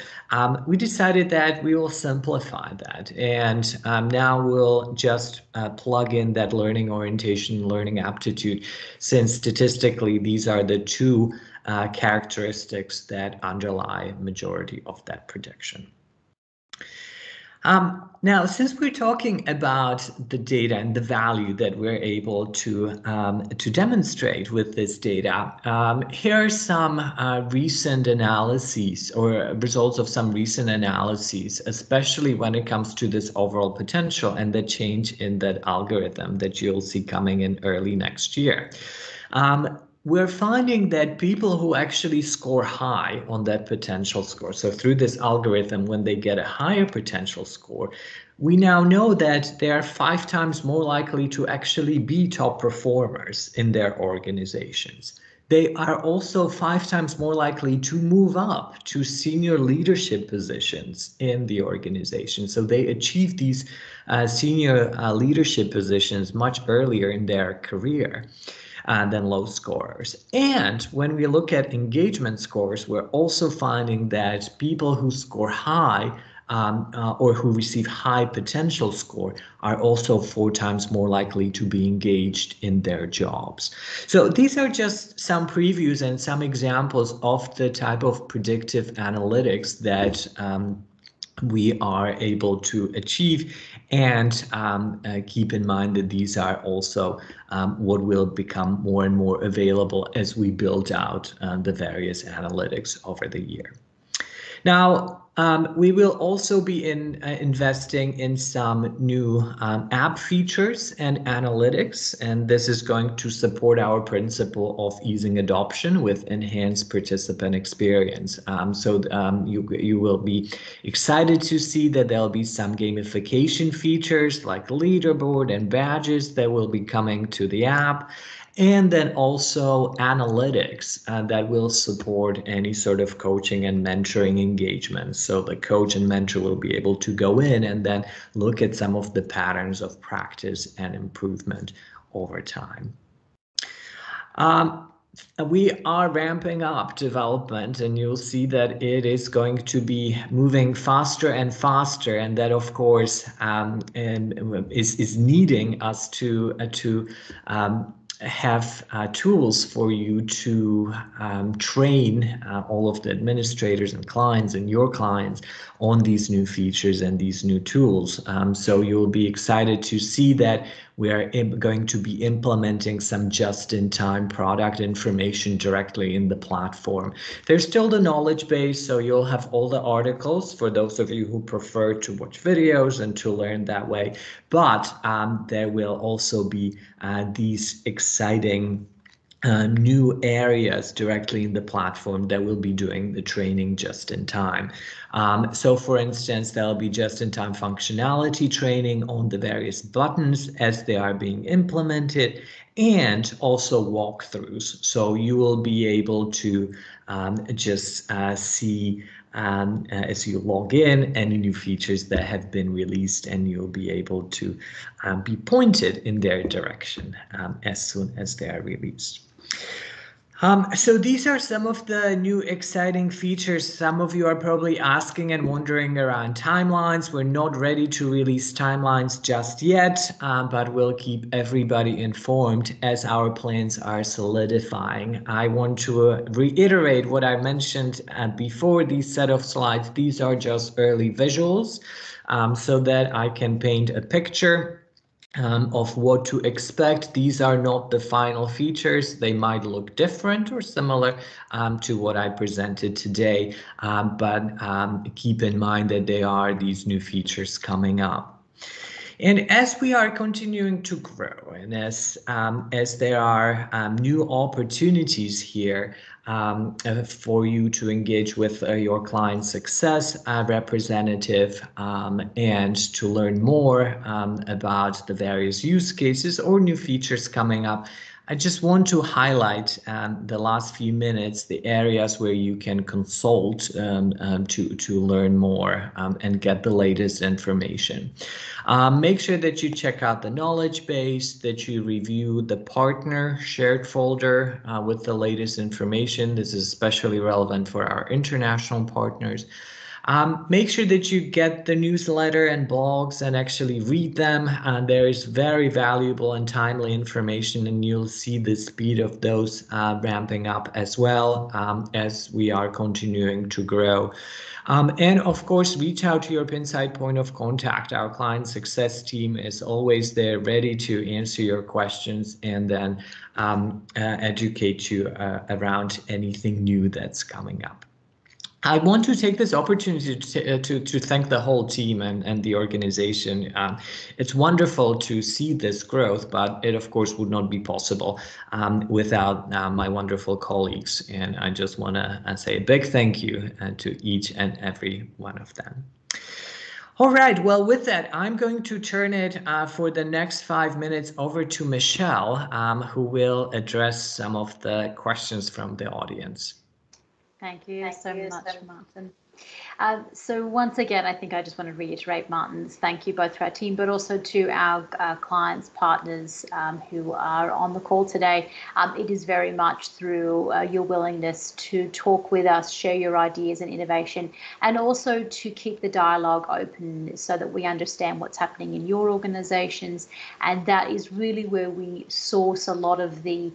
we decided that we will simplify that, and now we'll just plug in that learning orientation, learning aptitude, since statistically these are the two characteristics that underlie majority of that prediction. Now, since we're talking about the data and the value that we're able to demonstrate with this data, here are some recent analyses, or results of some recent analyses, especially when it comes to this overall potential and the change in that algorithm that you'll see coming in early next year. We're finding that people who actually score high on that potential score, so through this algorithm, when they get a higher potential score, we now know that they are 5 times more likely to actually be top performers in their organizations. They are also 5 times more likely to move up to senior leadership positions in the organization. So they achieve these senior leadership positions much earlier in their career than low scorers. And when we look at engagement scores, we're also finding that people who score high or who receive high potential score are also 4 times more likely to be engaged in their jobs. So these are just some previews and some examples of the type of predictive analytics that we are able to achieve, and keep in mind that these are also what will become more and more available as we build out the various analytics over the year. Now, we will also be investing in some new app features and analytics, and this is going to support our principle of easing adoption with enhanced participant experience. You will be excited to see that there'll be some gamification features like leaderboard and badges that will be coming to the app. And then also analytics that will support any sort of coaching and mentoring engagement. So the coach and mentor will be able to go in and then look at some of the patterns of practice and improvement over time. We are ramping up development, and you'll see that it is going to be moving faster and faster, and that of course is needing us to have tools for you to train all of the administrators and clients and your clients on these new features and these new tools. So you'll be excited to see that we are going to be implementing some just-in-time product information directly in the platform. There's still the knowledge base, so you'll have all the articles for those of you who prefer to watch videos and to learn that way. But there will also be these exciting new areas directly in the platform that will be doing the training just in time. So for instance, there'll be just-in-time functionality training on the various buttons as they are being implemented, and also walkthroughs. So you will be able to just see as you log in any new features that have been released, and you'll be able to be pointed in their direction as soon as they are released. So these are some of the new exciting features. Some of you are probably asking and wondering around timelines. We're not ready to release timelines just yet, but we'll keep everybody informed as our plans are solidifying. I want to reiterate what I mentioned before these set of slides. These are just early visuals so that I can paint a picture of what to expect. These are not the final features. They might look different or similar to what I presented today, but keep in mind that they are these new features coming up. And as we are continuing to grow, and as there are new opportunities here for you to engage with your client success representative and to learn more about the various use cases or new features coming up, I just want to highlight the last few minutes, the areas where you can consult to learn more and get the latest information. Make sure that you check out the knowledge base, that you review the partner shared folder with the latest information. This is especially relevant for our international partners. Make sure that you get the newsletter and blogs and actually read them. There is very valuable and timely information, and you'll see the speed of those ramping up as well as we are continuing to grow. And of course, reach out to your Pinsight point of contact. Our client success team is always there, ready to answer your questions and then educate you around anything new that's coming up. I want to take this opportunity to thank the whole team and the organization. It's wonderful to see this growth, but it of course would not be possible without my wonderful colleagues. And I just want to say a big thank you to each and every one of them. All right, well, with that, I'm going to turn it for the next 5 minutes over to Michelle, who will address some of the questions from the audience. Thank you so much, Martin. So once again, I think I just want to reiterate Martin's thank you both to our team, but also to our clients, partners who are on the call today. It is very much through your willingness to talk with us, share your ideas and innovation, and also to keep the dialogue open so that we understand what's happening in your organizations. And that is really where we source a lot of the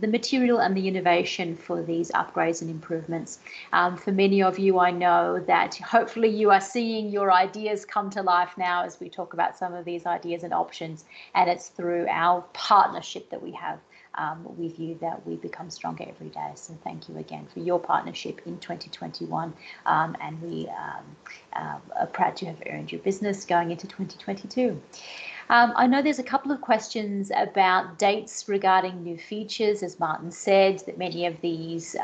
material and the innovation for these upgrades and improvements. For many of you, I know that hopefully you are seeing your ideas come to life now as we talk about some of these ideas and options, and it's through our partnership that we have with you that we become stronger every day. So thank you again for your partnership in 2021, and we are proud to have earned your business going into 2022. I know there's a couple of questions about dates regarding new features. As Martin said, that many of these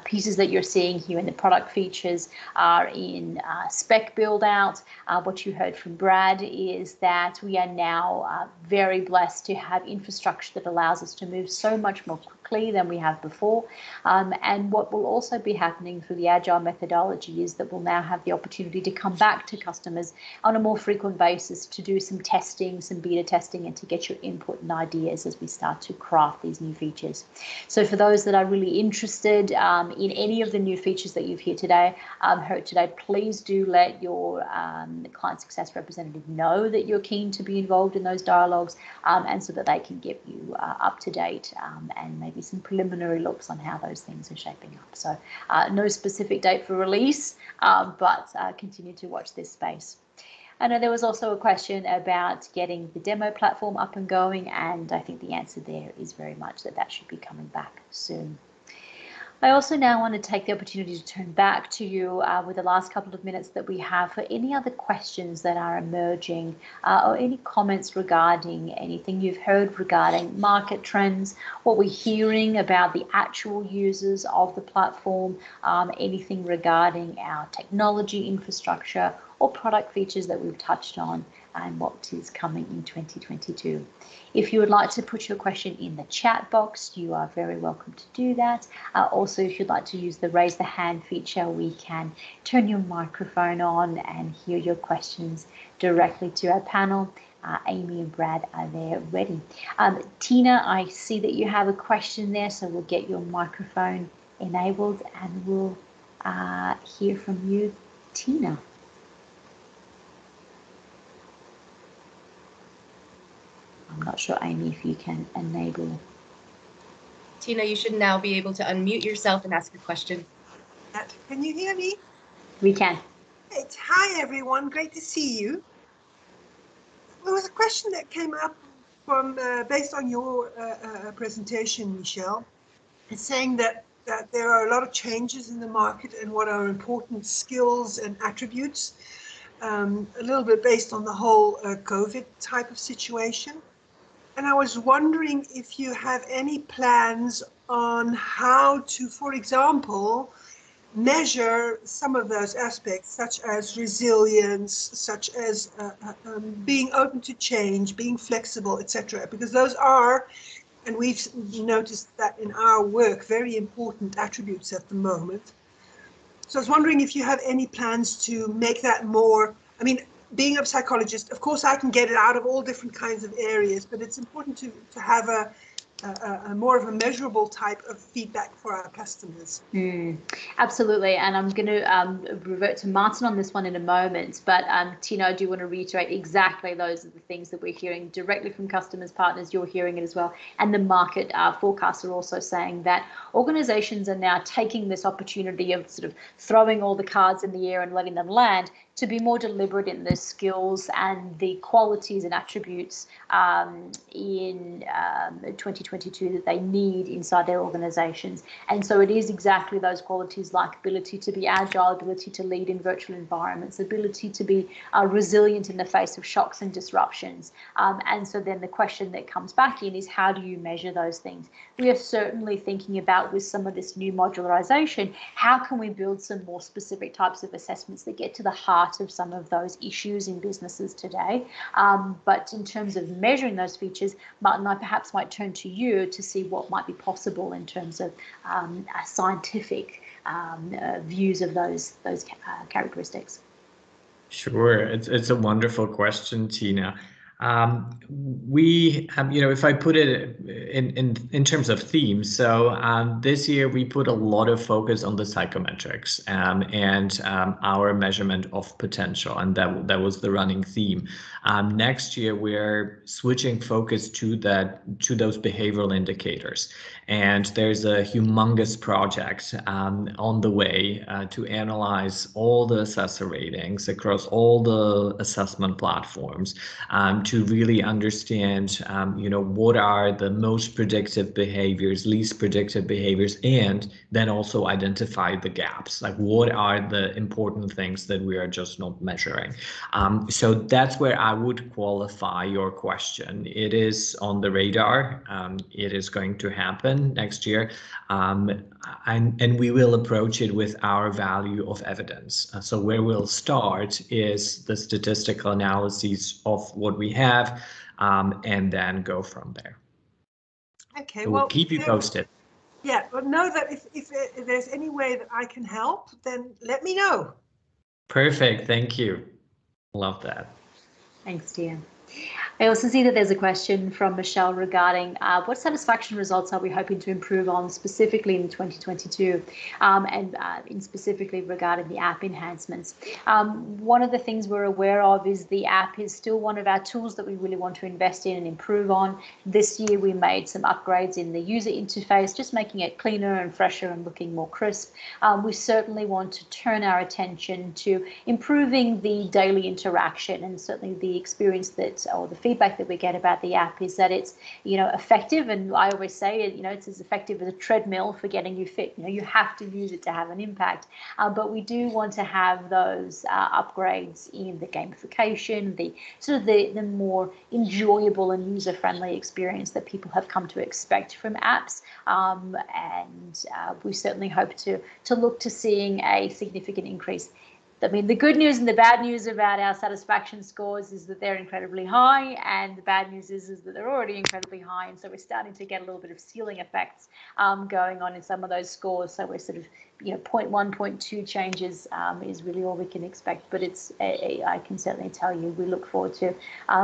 pieces that you're seeing here in the product features are in spec build out. What you heard from Brad is that we are now very blessed to have infrastructure that allows us to move so much more quickly than we have before. And what will also be happening through the Agile methodology is that we'll now have the opportunity to come back to customers on a more frequent basis to do some testing, some beta testing, and to get your input and ideas as we start to craft these new features. So for those that are really interested in any of the new features that you've heard today, please do let your client success representative know that you're keen to be involved in those dialogues, and so that they can get you up to date and maybe some preliminary looks on how those things are shaping up. So no specific date for release, but continue to watch this space. I know there was also a question about getting the demo platform up and going, and I think the answer there is very much that should be coming back soon. I also now want to take the opportunity to turn back to you with the last couple of minutes that we have for any other questions that are emerging or any comments regarding anything you've heard regarding market trends, what we're hearing about the actual users of the platform, anything regarding our technology infrastructure or product features that we've touched on. and what is coming in 2022. If you would like to put your question in the chat box, you are very welcome to do that. Also, if you'd like to use the raise the hand feature, we can turn your microphone on and hear your questions directly to our panel. Amy and Brad are there ready. Tina, I see that you have a question there, so we'll get your microphone enabled and we'll hear from you, Tina. I'm not sure, Amy, if you can enable. Tina, you should now be able to unmute yourself and ask your question. Can you hear me? We can. Great. Hi, everyone. Great to see you. There was a question that came up from based on your presentation, Michelle. It's saying that there are a lot of changes in the market and what are important skills and attributes, a little bit based on the whole COVID type of situation. And I was wondering if you have any plans on how to, for example, measure some of those aspects, such as resilience, such as being open to change, being flexible, etc. Because those are, and we've noticed that in our work, very important attributes at the moment. So I was wondering if you have any plans to make that more, I mean, being a psychologist, of course, I can get it out of all different kinds of areas, but it's important to have a more of a measurable type of feedback for our customers. Absolutely, and I'm going to revert to Martin on this one in a moment, but Tina, I do want to reiterate exactly those are the things that we're hearing directly from customers, partners, you're hearing it as well, and the market forecasts are also saying that organizations are now taking this opportunity of sort of throwing all the cards in the air and letting them land to be more deliberate in their skills and the qualities and attributes in 2022 that they need inside their organizations. And so it is exactly those qualities like ability to be agile, ability to lead in virtual environments, ability to be resilient in the face of shocks and disruptions. And so then the question that comes back in is, how do you measure those things? We are certainly thinking about, with some of this new modularization, how can we build some more specific types of assessments that get to the heart of some of those issues in businesses today. But in terms of measuring those features, Martin, I perhaps might turn to you to see what might be possible in terms of scientific views of those characteristics. Sure, it's a wonderful question, Tina. We have, if I put it in terms of themes, so this year we put a lot of focus on the psychometrics and our measurement of potential, and that was the running theme. Next year we're switching focus to those behavioral indicators, and there's a humongous project on the way to analyze all the assessor ratings across all the assessment platforms. To really understand, what are the most predictive behaviors, least predictive behaviors, and then also identify the gaps. Like, what are the important things that we are just not measuring? So that's where I would qualify your question. It is on the radar. It is going to happen next year, and we will approach it with our value of evidence. So where we'll start is the statistical analyses of what we have, and then go from there. Okay, So we'll keep you posted. Yeah, but know that if there's any way that I can help, then let me know. Perfect, thank you. Love that. Thanks, Tia. I also see that there's a question from Michelle regarding what satisfaction results are we hoping to improve on specifically in 2022, and specifically regarding the app enhancements. One of the things we're aware of is the app is still one of our tools that we really want to invest in and improve on. This year we made some upgrades in the user interface, just making it cleaner and fresher and looking more crisp. We certainly want to turn our attention to improving the daily interaction, and certainly the experience that, or the feedback that we get about the app is that it's, effective. And I always say, it's as effective as a treadmill for getting you fit. You have to use it to have an impact. But we do want to have those upgrades in the gamification, the sort of the more enjoyable and user-friendly experience that people have come to expect from apps. And we certainly hope to look to seeing a significant increase I mean, the good news and the bad news about our satisfaction scores is that they're incredibly high, and the bad news is that they're already incredibly high, and so we're starting to get a little bit of ceiling effects going on in some of those scores. So we're sort of, 0.1, 0.2 changes is really all we can expect, but I can certainly tell you we look forward to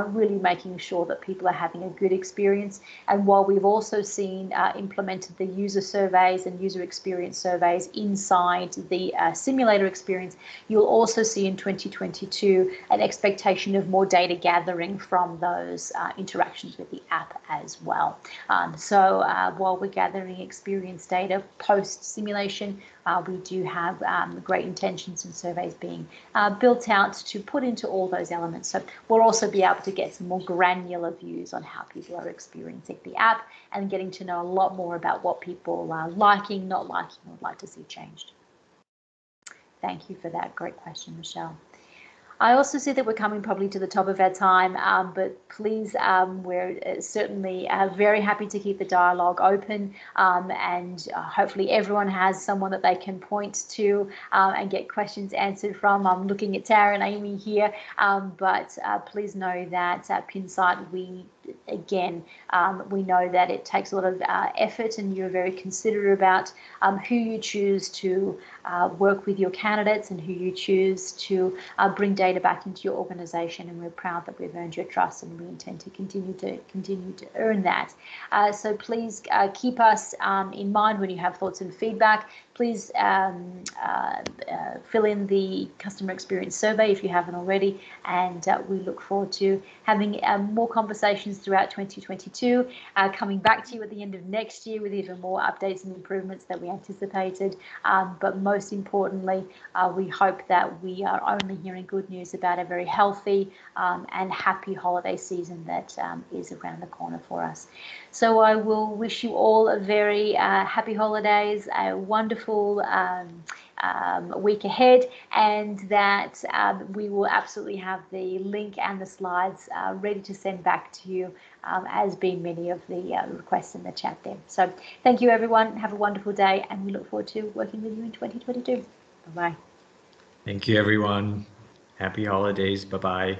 really making sure that people are having a good experience. And while we've also seen implemented the user surveys and user experience surveys inside the simulator experience, you'll also see in 2022 an expectation of more data gathering from those interactions with the app as well. So while we're gathering experience data post simulation, we do have great intentions and surveys being built out to put into all those elements. So we'll also be able to get some more granular views on how people are experiencing the app and getting to know a lot more about what people are liking, not liking, or would like to see changed. Thank you for that great question, Michelle. I also see that we're coming probably to the top of our time, but please, we're certainly very happy to keep the dialogue open, and hopefully everyone has someone that they can point to and get questions answered from. I'm looking at Tara and Amy here, but please know that at Pinsight, we know that it takes a lot of effort, and you're very considerate about who you choose to work with your candidates and who you choose to bring data back into your organization, and we're proud that we've earned your trust, and we intend to continue to earn that. So please keep us in mind when you have thoughts and feedback. Please fill in the customer experience survey if you haven't already, and we look forward to having more conversations throughout 2022, coming back to you at the end of next year with even more updates and improvements that we anticipated. But most importantly, we hope that we are only hearing good news about a very healthy and happy holiday season that is around the corner for us. So I will wish you all a very happy holidays, a wonderful week ahead, and that we will absolutely have the link and the slides ready to send back to you, as being many of the requests in the chat there. So thank you, everyone. Have a wonderful day, and we look forward to working with you in 2022. Bye-bye. Thank you, everyone. Happy holidays. Bye-bye.